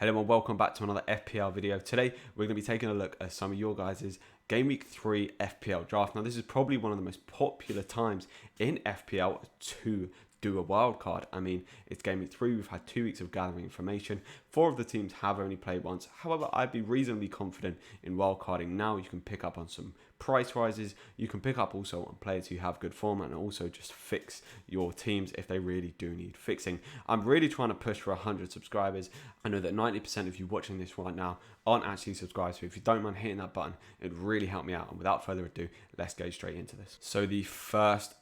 Hello and welcome back to another FPL video. Today we're going to be taking a look at some of your guys' Game Week 3 FPL draft. Now this is probably one of the most popular times in FPL to do a wildcard. I mean, it's Game Week 3, we've had 2 weeks of gathering information. 4 of the teams have only played once. However, I'd be reasonably confident in wildcarding now. You can pick up on some price rises. You can pick up also on players who have good form and also just fix your teams if they really do need fixing. I'm really trying to push for 100 subscribers. I know that 90% of you watching this right now aren't actually subscribed, so if you don't mind hitting that button, it'd really help me out. And without further ado, let's go straight into this. So the first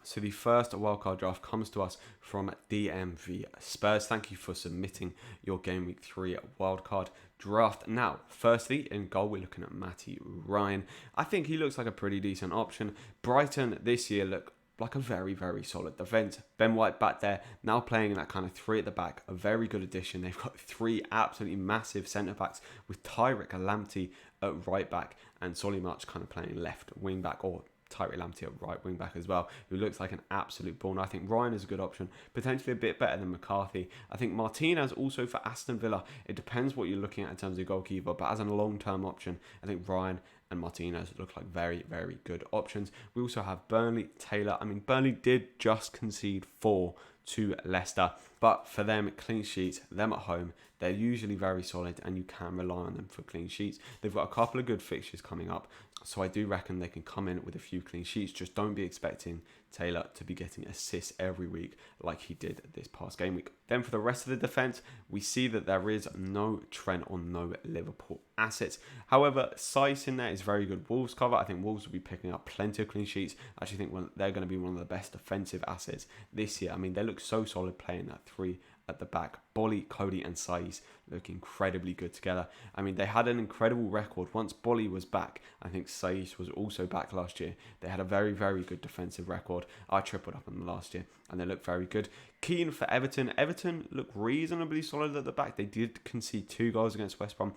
wildcard draft comes to us from DMV Spurs. Thank you for submitting your Game Week 3 wildcard draft. Now, firstly, in goal, we're looking at Matty Ryan. I think he looks like a pretty decent option. Brighton this year look like a very, very solid defence. Ben White back there, now playing in that kind of 3 at the back, a very good addition. They've got 3 absolutely massive centre-backs with Tyrick Lamptey at right back and Solly March kind of playing left wing back, or Tyrick Lamptey at right wing back as well, who looks like an absolute ball. I think Ryan is a good option, potentially a bit better than McCarthy. I think Martinez also for Aston Villa. It depends what you're looking at in terms of goalkeeper, but as a long-term option, I think Ryan and Martinez look like very, very good options. We also have Burnley, Taylor. I mean, Burnley did just concede 4 to Leicester, but for them, clean sheets, them at home, they're usually very solid and you can rely on them for clean sheets. They've got a couple of good fixtures coming up, so I do reckon they can come in with a few clean sheets. Just don't be expecting Taylor to be getting assists every week like he did this past game week. Then for the rest of the defence, we see that there is no Trent or no Liverpool assets. However, Saiss in there is very good Wolves cover. I think Wolves will be picking up plenty of clean sheets. I actually think they're going to be one of the best defensive assets this year. I mean, they look so solid playing that 3 at the back. Bolly, Cody and Saiss look incredibly good together. I mean, they had an incredible record. Once Bolly was back, I think Saiss was also back last year. They had a very, very good defensive record. I tripled up on them last year and they look very good. Keane for Everton. Everton look reasonably solid at the back. They did concede 2 goals against West Brom,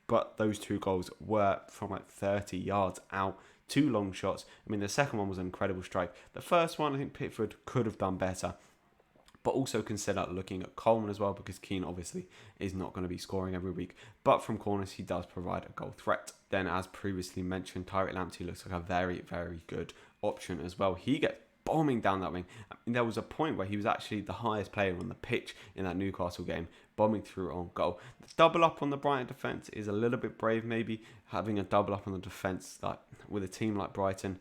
but those 2 goals were from like 30 yards out. 2 long shots. I mean, the second one was an incredible strike. The first one, I think Pickford could have done better. But also consider looking at Coleman as well, because Keane obviously is not going to be scoring every week. But from corners, he does provide a goal threat. Then, as previously mentioned, Tyrick Lamptey looks like a very, very good option as well. He gets bombing down that wing. I mean, there was a point where he was actually the highest player on the pitch in that Newcastle game, bombing through on goal. The double up on the Brighton defence is a little bit brave, maybe. Having a double up on the defence like with a team like Brighton,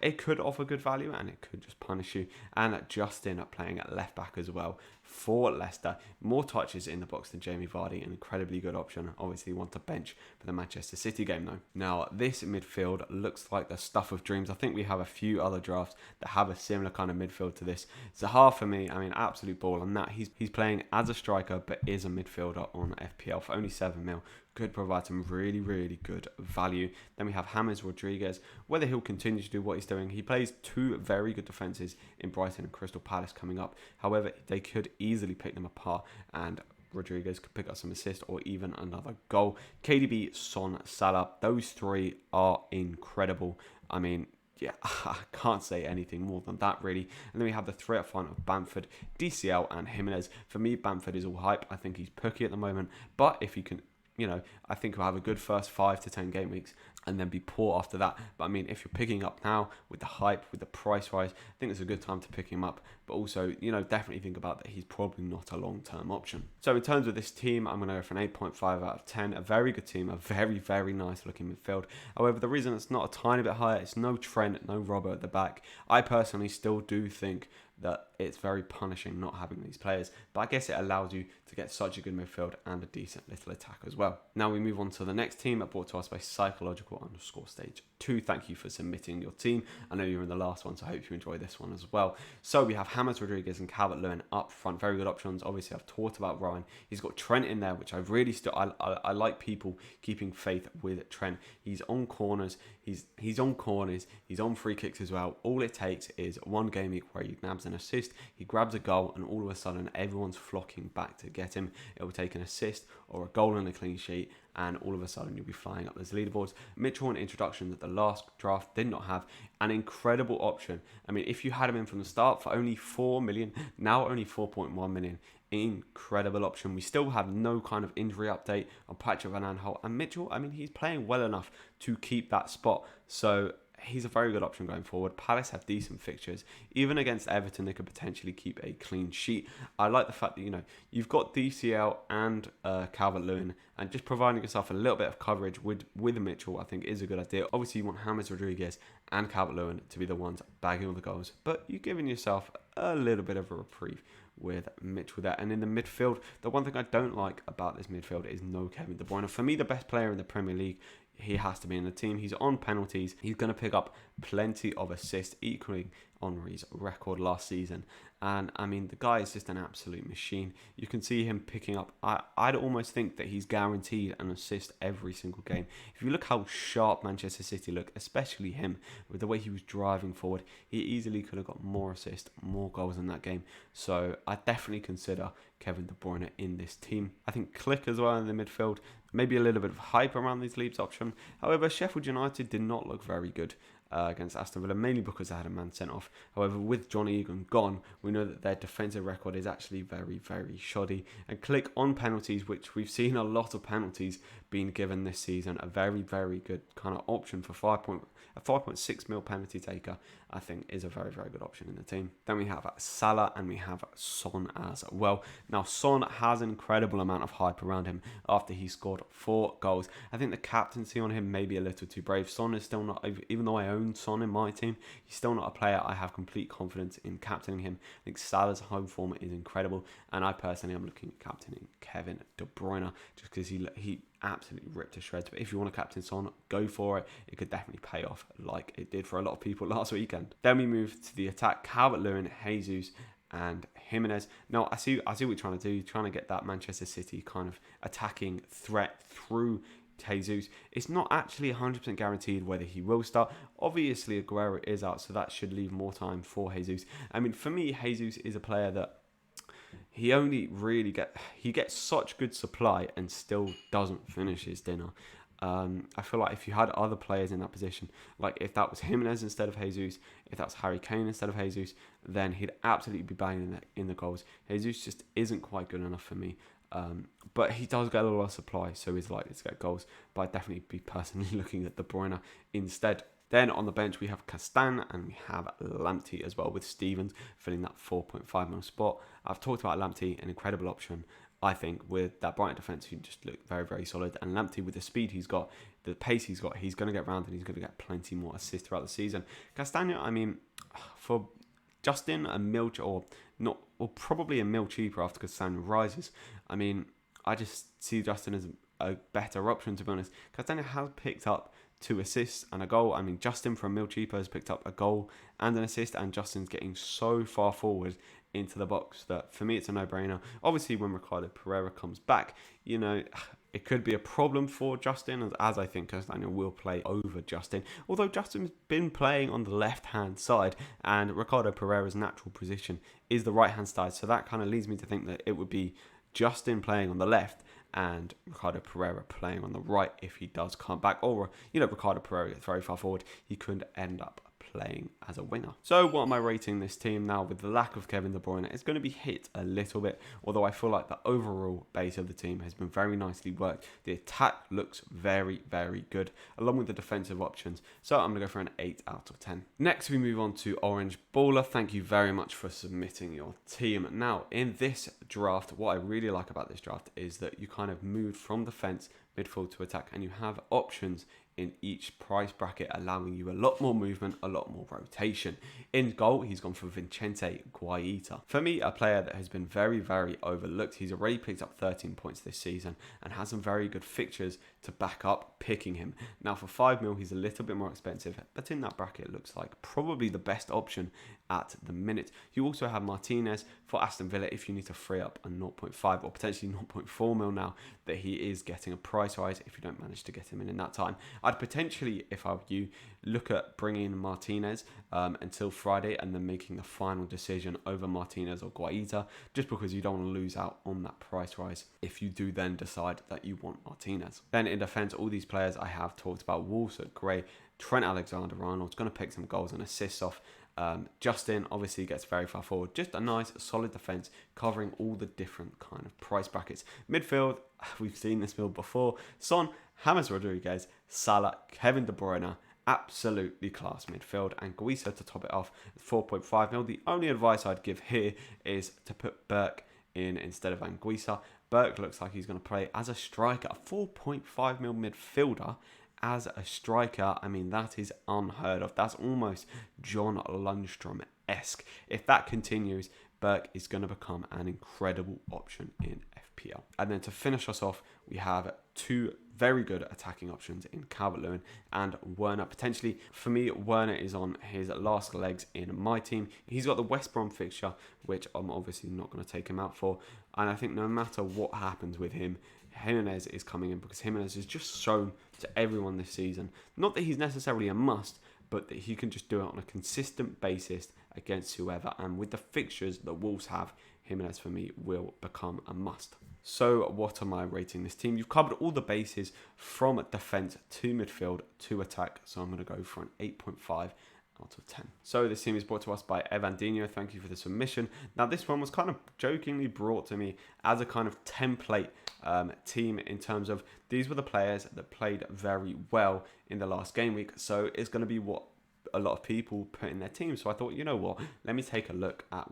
it could offer good value and it could just punish you. And Justin playing at left back as well for Leicester. More touches in the box than Jamie Vardy, an incredibly good option. Obviously you want to bench for the Manchester City game though. Now this midfield looks like the stuff of dreams. I think we have a few other drafts that have a similar kind of midfield to this. Zaha for me, I mean, absolute ball on that. He's playing as a striker but is a midfielder on FPL for only 7 mil. Could provide some really, really good value. Then we have James Rodriguez. Whether he'll continue to do what he's doing, he plays 2 very good defences in Brighton and Crystal Palace coming up. However, they could easily pick them apart and Rodriguez could pick up some assists or even another goal. KDB, Son, Salah, those 3 are incredible. I mean, yeah, I can't say anything more than that really. And then we have the 3 up front of Bamford, DCL and Jimenez. For me, Bamford is all hype. I think he's pooky at the moment, but if he can, I think he'll have a good first 5 to 10 game weeks and then be poor after that. But I mean, if you're picking up now with the hype, with the price rise, I think it's a good time to pick him up. But also, definitely think about that he's probably not a long-term option. So in terms of this team, I'm going to go for an 8.5 out of 10. A very good team, a very, very nice looking midfield. However, the reason it's not a tiny bit higher, it's no Trent, no Robert at the back. I personally still do think that it's very punishing not having these players, but I guess it allows you to get such a good midfield and a decent little attack as well. Now we move on to the next team, brought to us by Psychological_Stage 2. Thank you for submitting your team. I know you were in the last one, so I hope you enjoy this one as well. So we have James Rodriguez and Calvert-Lewin up front, very good options. Obviously I've talked about Ryan. He's got Trent in there, which I really I like people keeping faith with Trent. He's on corners, he's on corners, he's on free kicks as well. All it takes is one game week where he nabs an assist, he grabs a goal, and all of a sudden everyone's flocking back to get him. It will take an assist or a goal and a clean sheet, and all of a sudden you'll be flying up those leaderboards. Mitchell, an introduction that the last draft did not have, an incredible option. I mean, if you had him in from the start for only 4 million, now only 4.1 million, incredible option. We still have no kind of injury update on Patrick Van Aanholt, and Mitchell, I mean, he's playing well enough to keep that spot. So he's a very good option going forward. Palace have decent fixtures. Even against Everton, they could potentially keep a clean sheet. I like the fact that, you know, you've got DCL and Calvert-Lewin, and just providing yourself a little bit of coverage with Mitchell, I think is a good idea. Obviously, you want James Rodriguez and Calvert-Lewin to be the ones bagging all the goals, but you're giving yourself a little bit of a reprieve with Mitchell there. And in the midfield, the one thing I don't like about this midfield is no Kevin De Bruyne. For me, the best player in the Premier League, he has to be in the team. He's on penalties. He's going to pick up plenty of assists, equaling Henry's record last season. And I mean, the guy is just an absolute machine. You can see him picking up. I'd almost think that he's guaranteed an assist every single game. If you look how sharp Manchester City look, especially him, with the way he was driving forward, he easily could have got more assists, more goals in that game. So I definitely consider Kevin De Bruyne in this team. I think Click as well in the midfield. Maybe a little bit of hype around this Leeds option. However, Sheffield United did not look very good against Aston Villa, mainly because they had a man sent off. However, with John Egan gone, we know that their defensive record is actually very, very shoddy. And Click on penalties, which we've seen a lot of penalties being given this season, a very, very good kind of option for a 5.6 mil penalty taker, I think is a very, very good option in the team. Then we have Salah and we have Son as well. Now, Son has an incredible amount of hype around him after he scored 4 goals. I think the captaincy on him may be a little too brave. Son is still not, even though I own Son in my team, he's still not a player I have complete confidence in captaining him. I think Salah's home form is incredible, and I personally am looking at captaining Kevin De Bruyne just because he absolutely ripped to shreds. But if you want to captain Son, go for it. It could definitely pay off like it did for a lot of people last weekend. Then we move to the attack. Calvert-Lewin, Jesus and Jimenez. Now, I see what you're trying to do. You're trying to get that Manchester City kind of attacking threat through Jesus. It's not actually 100% guaranteed whether he will start. Obviously, Aguero is out, so that should leave more time for Jesus. I mean, for me, Jesus is a player that he only really gets such good supply and still doesn't finish his dinner. I feel like if you had other players in that position, like if that was Jimenez instead of Jesus, if that was Harry Kane instead of Jesus, then he'd absolutely be banging in the goals. Jesus just isn't quite good enough for me. But he does get a lot of supply, so he's likely to get goals. But I'd definitely be personally looking at De Bruyne instead. Then on the bench, we have Castan and we have Lamptey as well, with Stevens filling that 4.5 mil spot. I've talked about Lamptey, an incredible option, I think, with that Brighton defence who just look very, very solid. And Lamptey, with the speed he's got, the pace he's got, he's going to get round and he's going to get plenty more assists throughout the season. Castagna, I mean, for Justin, probably a mil cheaper after Castagna rises. I mean, I just see Justin as a better option, to be honest. Castagna has picked up 2 assists and a goal. I mean, Justin for a mil cheaper has picked up a goal and an assist, and Justin's getting so far forward into the box that for me it's a no-brainer. Obviously, when Ricardo Pereira comes back, you know, it could be a problem for Justin, as I think Castagna will play over Justin. Although Justin's been playing on the left-hand side, and Ricardo Pereira's natural position is the right-hand side, so that kind of leads me to think that it would be Justin playing on the left and Ricardo Pereira playing on the right if he does come back. Or, you know, Ricardo Pereira gets very far forward, he could end up playing as a winger. So what am I rating this team now with the lack of Kevin De Bruyne? It's going to be hit a little bit, although I feel like the overall base of the team has been very nicely worked. The attack looks very, very good, along with the defensive options. So I'm going to go for an 8 out of 10. Next, we move on to Orange Baller. Thank you very much for submitting your team. Now, in this draft, what I really like about this draft is that you kind of moved from defense, midfield to attack, and you have options in each price bracket, allowing you a lot more movement, a lot more rotation. In goal, he's gone for Vicente Guaita. For me, a player that has been very, very overlooked. He's already picked up 13 points this season and has some very good fixtures to back up picking him. Now, for 5 mil, he's a little bit more expensive, but in that bracket, it looks like probably the best option at the minute. You also have Martinez for Aston Villa if you need to free up a 0.5 or potentially 0.4 mil now that he is getting a price rise if you don't manage to get him in that time. I'd potentially, if I were you, look at bringing Martinez until Friday and then making the final decision over Martinez or Guaita, just because you don't want to lose out on that price rise if you do then decide that you want Martinez. Then in defence, all these players I have talked about: Wolves at Gray, Trent Alexander-Arnold's going to pick some goals and assists off, Justin obviously gets very far forward. Just a nice, solid defence covering all the different kind of price brackets. Midfield, we've seen this build before. Son, James Rodriguez, Salah, Kevin De Bruyne. Absolutely class midfield. And Guiza to top it off at 4.5 mil. The only advice I'd give here is to put Burke in instead of Anguissa. Burke looks like he's going to play as a striker, a 4.5 mil midfielder as a striker. I mean, that is unheard of. That's almost John Lundstrom-esque. If that continues, Burke is going to become an incredible option in FPL. And then to finish us off, we have two very good attacking options in Calvert-Lewin and Werner. Potentially, for me, Werner is on his last legs in my team. He's got the West Brom fixture, which I'm obviously not going to take him out for. And I think no matter what happens with him, Jimenez is coming in because Jimenez has just shown to everyone this season, not that he's necessarily a must, but that he can just do it on a consistent basis against whoever. And with the fixtures that Wolves have, Jimenez for me will become a must. So what am I rating this team? You've covered all the bases from defence to midfield to attack. So I'm going to go for an 8.5 out of 10. So this team is brought to us by Evandinho. Thank you for the submission. Now this one was kind of jokingly brought to me as a kind of template team in terms of these were the players that played very well in the last game week. So it's going to be what a lot of people put in their team. So I thought, you know what, let me take a look at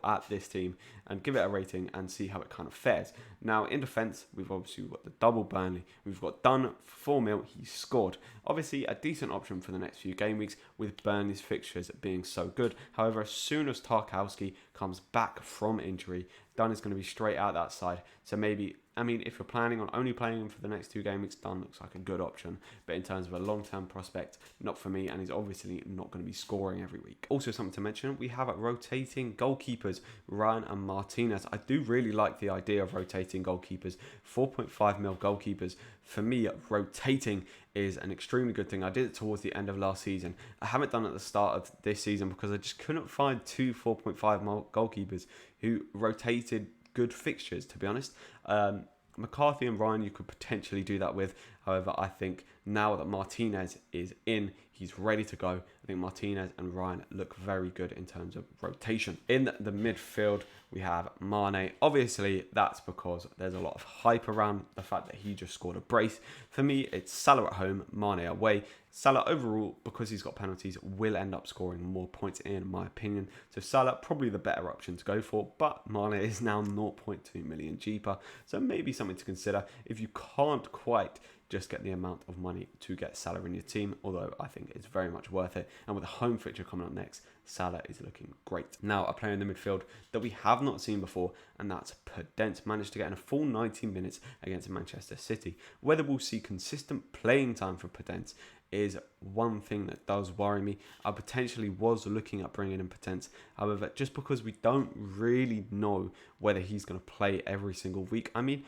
at this team and give it a rating and see how it kind of fares. Now in defence, we've obviously got the double Burnley. We've got Dunn, 4 mil, he scored. Obviously a decent option for the next few game weeks with Burnley's fixtures being so good. However, as soon as Tarkowski comes back from injury, Dunn is going to be straight out that side. So maybe, I mean, if you're planning on only playing him for the next 2 game weeks, Dunn looks like a good option. But in terms of a long-term prospect, not for me. And he's obviously not going to be scoring every week. Also something to mention, we have rotating goalkeepers, Ryan and Martinez. I do really like the idea of rotating goalkeepers. 4.5 mil goalkeepers. For me, rotating is an extremely good thing. I did it towards the end of last season. I haven't done it at the start of this season because I just couldn't find 2 4.5 mil goalkeepers who rotated good fixtures, to be honest. McCarthy and Ryan, you could potentially do that with. However, I think now that Martinez is in, he's ready to go. I think Martinez and Ryan look very good in terms of rotation. In the midfield, we have Mane. Obviously, that's because there's a lot of hype around the fact that he just scored a brace. For me, it's Salah at home, Mane away. Salah overall, because he's got penalties, will end up scoring more points in my opinion. So Salah, probably the better option to go for, but Mane is now 0.2 million cheaper. So maybe something to consider if you can't quite just get the amount of money to get Salah in your team, although I think it's very much worth it. And with a home fixture coming up next, Salah is looking great. Now, a player in the midfield that we have not seen before, and that's Podence. Managed to get in a full 90 minutes against Manchester City. Whether we'll see consistent playing time for Podence is one thing that does worry me. I potentially was looking at bringing in Podence. However, just because we don't really know whether he's going to play every single week. I mean,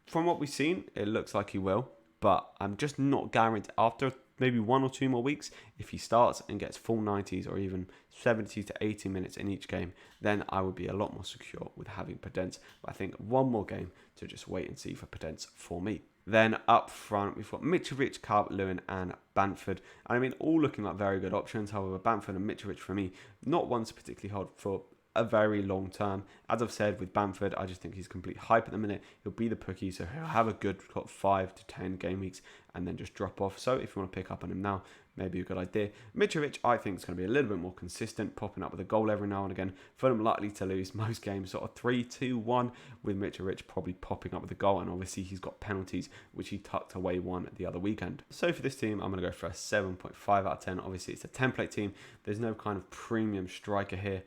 from what we've seen, it looks like he will. But I'm just not guaranteed. After maybe 1 or 2 more weeks, if he starts and gets full 90s or even 70 to 80 minutes in each game, then I would be a lot more secure with having Podence. But I think 1 more game to just wait and see for Podence for me. Then up front, we've got Mitrovic, Calvert-Lewin and Bamford. And I mean, all looking like very good options. However, Bamford and Mitrovic for me, not ones to particularly hold for a very long term. As I've said with Bamford, I just think he's complete hype at the minute. He'll be the pookie, so he'll have a good 5 to 10 game weeks and then just drop off. So if you want to pick up on him now, maybe a good idea. Mitrovic, I think, is going to be a little bit more consistent, popping up with a goal every now and again. Fulham likely to lose most games, sort of 3-2-1, with Mitrovic probably popping up with a goal. And obviously, he's got penalties, which he tucked away one the other weekend. So for this team, I'm going to go for a 7.5 out of 10. Obviously, it's a template team. There's no kind of premium striker here.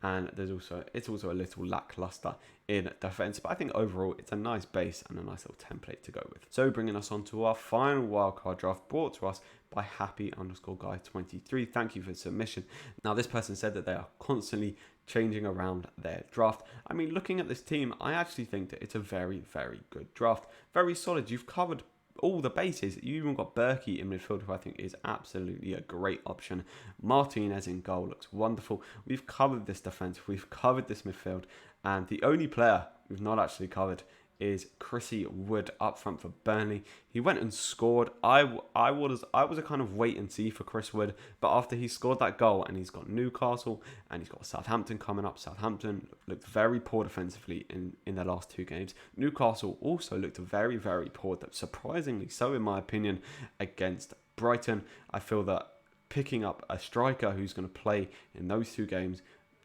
And it's also a little lackluster in defence. But I think overall, it's a nice base and a nice little template to go with. So bringing us on to our final wildcard draft, brought to us by happy_guy23. Thank you for the submission. Now, this person said that they are constantly changing around their draft. I mean, looking at this team, I actually think that it's a very, very good draft. Very solid. You've covered all the bases. You even got Berkey in midfield, who I think is absolutely a great option. Martinez in goal looks wonderful. We've covered this defence, we've covered this midfield, and the only player we've not actually covered is Chrissy Wood up front for Burnley. He went and scored. I was a kind of wait and see for Chris Wood, but after he scored that goal and he's got Newcastle and he's got Southampton coming up. Southampton looked very poor defensively in their last 2 games. Newcastle also looked very, very poor, surprisingly so in my opinion, against Brighton. I feel that picking up a striker who's going to play in those 2 games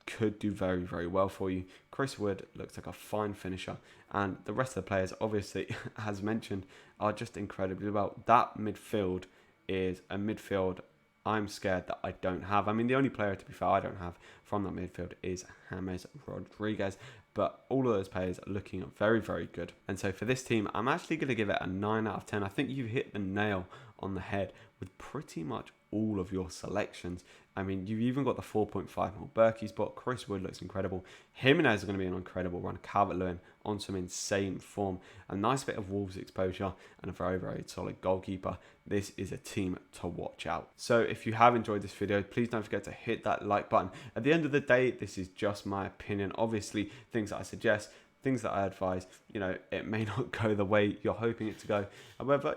could do very, very well for you. Chris Wood looks like a fine finisher, and the rest of the players, obviously, as mentioned, are just incredibly well. That midfield is a midfield I'm scared that I don't have. I mean, the only player, to be fair, I don't have from that midfield is James Rodriguez, but all of those players are looking very, very good. And so for this team, I'm actually going to give it a 9 out of 10. I think you've hit the nail on the head with pretty much all of your selections. I mean, you've even got the 4.5 mil Berkey spot. Chris Wood looks incredible. Jimenez is going to be an incredible run. Calvert-Lewin on some insane form. A nice bit of Wolves exposure and a very, very solid goalkeeper. This is a team to watch out. So if you have enjoyed this video, please don't forget to hit that like button. At the end of the day, this is just my opinion. Obviously, things that I suggest, things that I advise, it may not go the way you're hoping it to go. However,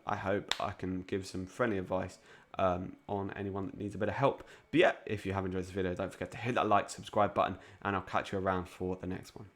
I hope I can give some friendly advice on anyone that needs a bit of help. But yeah, if you have enjoyed this video, don't forget to hit that like, subscribe button, and I'll catch you around for the next one.